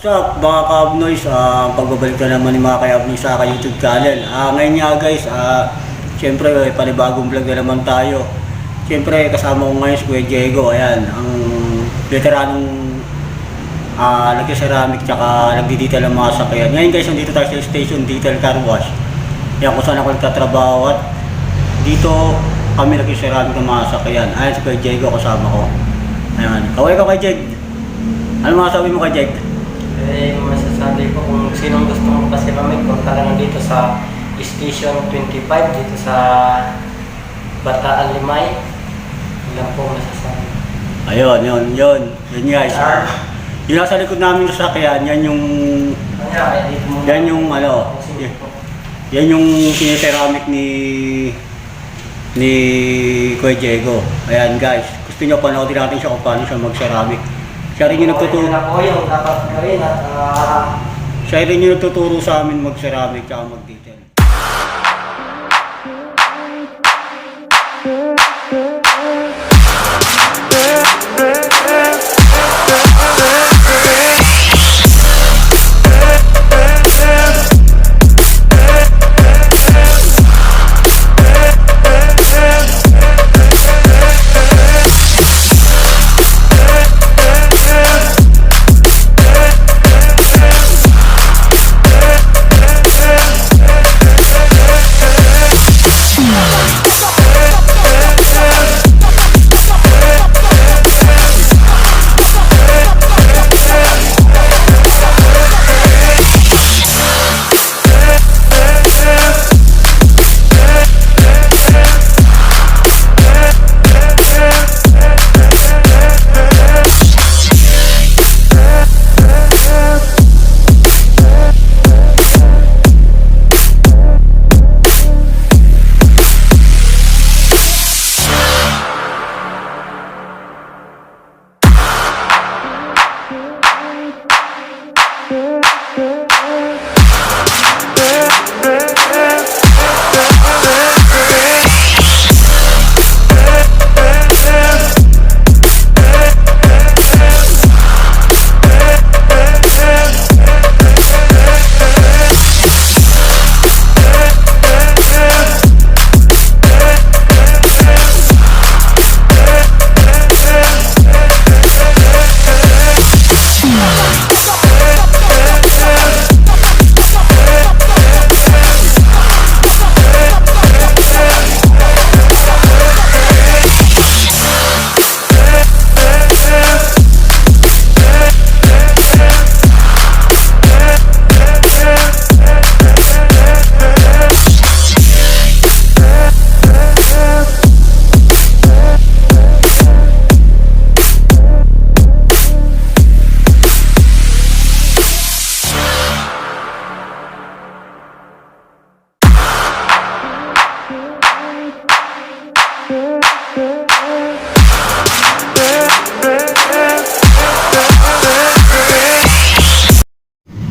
What's up mga ka-Abnoys, pagbabalik na naman ni mga ka-Abnoys sa YouTube channel. Ngayon nga guys, siyempre panibagong vlog na naman tayo. Siyempre kasama ko ngayon si Kuya Diego, ayan, ang veteranong nagsiceramic tsaka nagdi-detail ng mga sakyan. Ngayon guys, nandito tayo sa station detail car wash. Yan kung saan ako nagtatrabaho at dito kami nagsiceramic ng mga sakyan. Ayan si Kuya Diego kasama ko. Ayan, kaway ka kay Jeg. Ano masasabi mo kay Jeg? Masasabi ko kung sinong gusto mong pasiramik, punta lang dito sa Station 25 dito sa Bataan Limay. Ilan po masasabi. Ayun, yun guys. Yung nasa likod namin sa sakyan, yan yung siniceramic ni Kuya Diego. Ayan guys, gusto nyo panoodin natin siya kung paano siya mag-ceramic. Siya rin yung nagtuturo. Siya rin yung nagtuturo sa amin mag-ceramic at mag-detail.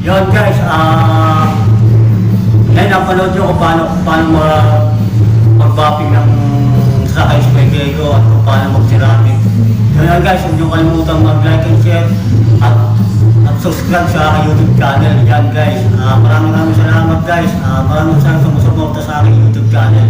Yun guys, ngayon napanood nyo kung paano mag-bopping ng sakay sa Kuya Diego at kung paano mag-ceramic. Yun guys, huwag nyo kalimutang mag-like and share at subscribe sa aking YouTube channel. Yan guys, maraming salamat guys. Maraming sumusuporta sa aking YouTube channel.